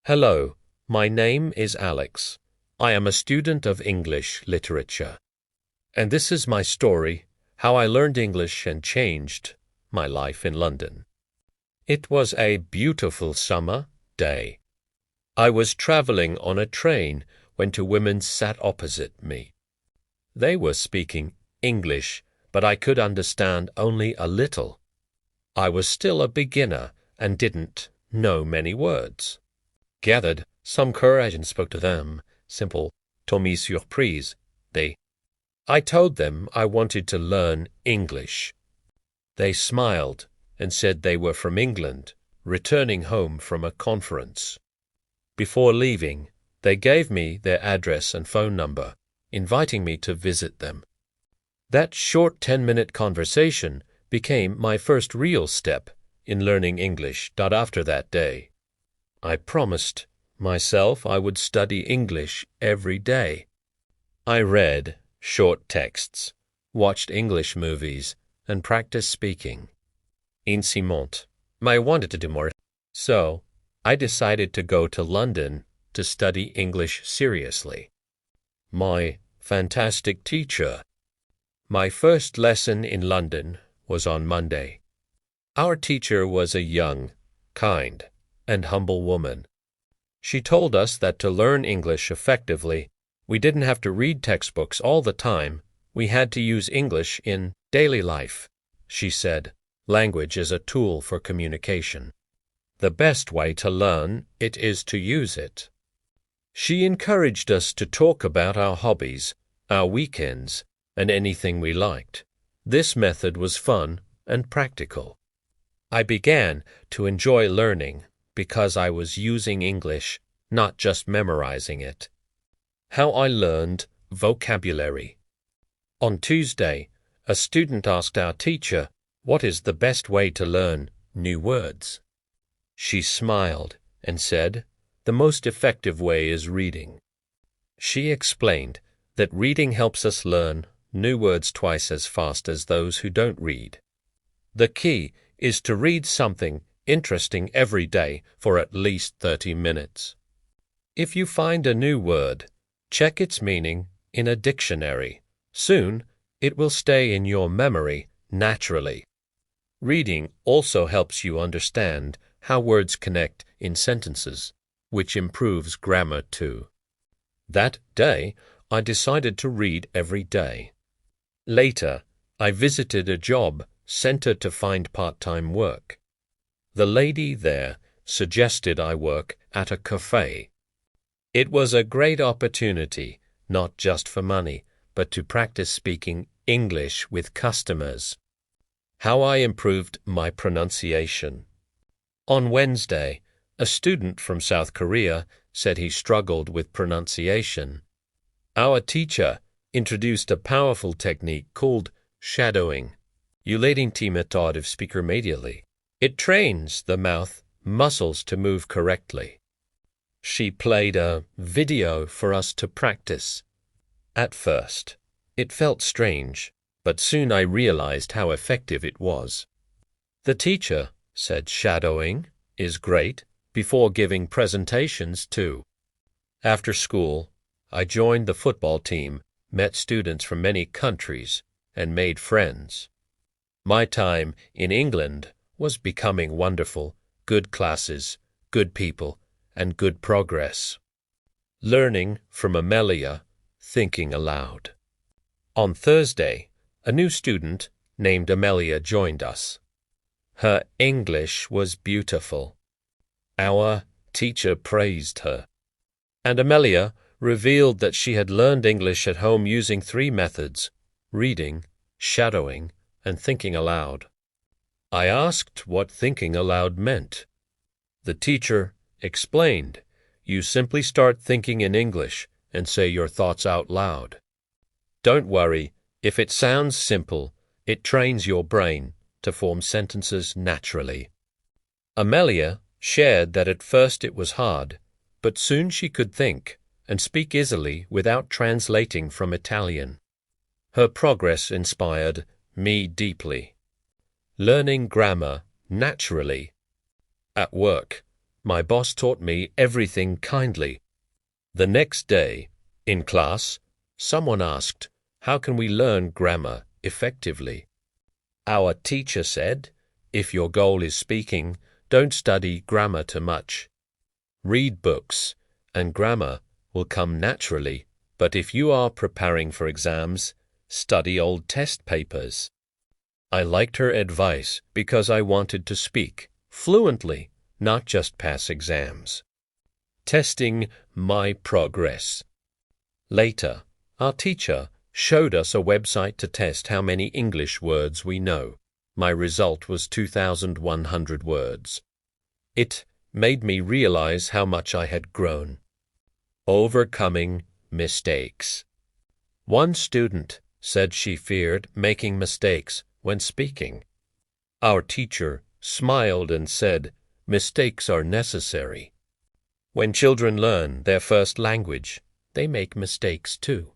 Hello, my name is Alex. I am a student of English literature. And this is my story, how I learned English and changed my life in London. It was a beautiful summer day. I was traveling on a train when two women sat opposite me. They were speaking English, but I could understand only a little. I was still a beginner and didn't know many words. Gathered some courage and spoke to them. Simple, Tommy surprise. I told them I wanted to learn English. They smiled and said they were from England, returning home from a conference. Before leaving, they gave me their address and phone number, inviting me to visit them. That short 10-minute conversation became my first real step in learning English. After that day, I promised myself I would study English every day. I read short texts, watched English movies, and practiced speaking. In ciment, I wanted to do more, so I decided to go to London to study English seriously. My fantastic teacher. My first lesson in London was on Monday. Our teacher was a young, kind, and humble woman. She told us that to learn English effectively, we didn't have to read textbooks all the time. We had to use English in daily life. She said, language is a tool for communication. The best way to learn it is to use it. She encouraged us to talk about our hobbies, our weekends, and anything we liked. This method was fun and practical. I began to enjoy learning because I was using English, not just memorizing it. How I learned vocabulary. On Tuesday, a student asked our teacher, "What is the best way to learn new words?" She smiled and said, "The most effective way is reading." She explained that reading helps us learn new words twice as fast as those who don't read. The key is to read something interesting every day for at least 30 minutes. If you find a new word, check its meaning in a dictionary. Soon, it will stay in your memory naturally. Reading also helps you understand how words connect in sentences, which improves grammar too. That day, I decided to read every day. Later, I visited a job center to find part-time work. The lady there suggested I work at a cafe. It was a great opportunity, not just for money, but to practice speaking English with customers. How I improved my pronunciation. On Wednesday, a student from South Korea said he struggled with pronunciation. Our teacher introduced a powerful technique called shadowing. Uledinti metod of speaker medially. It trains the mouth muscles to move correctly. She played a video for us to practice. At first, it felt strange, but soon I realized how effective it was. The teacher said shadowing is great before giving presentations too. After school, I joined the football team, met students from many countries, and made friends. My time in England was becoming wonderful, good classes, good people, and good progress. Learning from Amelia, thinking aloud. On Thursday, a new student named Amelia joined us. Her English was beautiful. Our teacher praised her. And Amelia revealed that she had learned English at home using 3 methods: reading, shadowing, and thinking aloud. I asked what thinking aloud meant. The teacher explained, you simply start thinking in English and say your thoughts out loud. Don't worry, if it sounds simple, it trains your brain to form sentences naturally. Amelia shared that at first it was hard, but soon she could think and speak easily without translating from Italian. Her progress inspired me deeply. Learning grammar naturally. At work, My boss taught me everything kindly. The next day, in class, someone asked, "How can we learn grammar effectively?" Our teacher said, "If your goal is speaking, don't study grammar too much. Read books, and grammar will come naturally. But if you are preparing for exams, study old test papers." I liked her advice because I wanted to speak fluently, not just pass exams. Testing my progress. Later, our teacher showed us a website to test how many English words we know. My result was 2,100 words. It made me realize how much I had grown. Overcoming mistakes. One student said she feared making mistakes when speaking. Our teacher smiled and said, "Mistakes are necessary." When children learn their first language, they make mistakes too.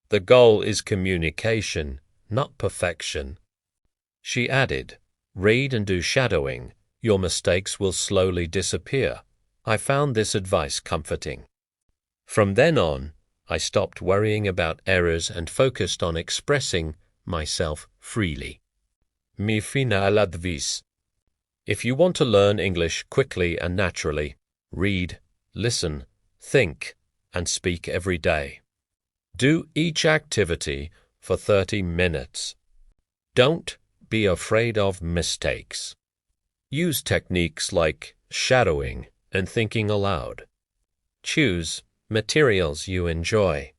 The goal is communication, not perfection. She added, "Read and do shadowing. Your mistakes will slowly disappear." I found this advice comforting. From then on, I stopped worrying about errors and focused on expressing myself freely. Mi fina aladvis. If you want to learn English quickly and naturally, read, listen, think, and speak every day. Do each activity for 30 minutes. Don't be afraid of mistakes. Use techniques like shadowing and thinking aloud. Choose materials you enjoy.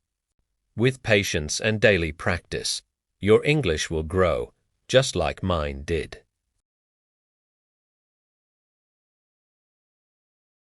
With patience and daily practice, your English will grow just like mine did.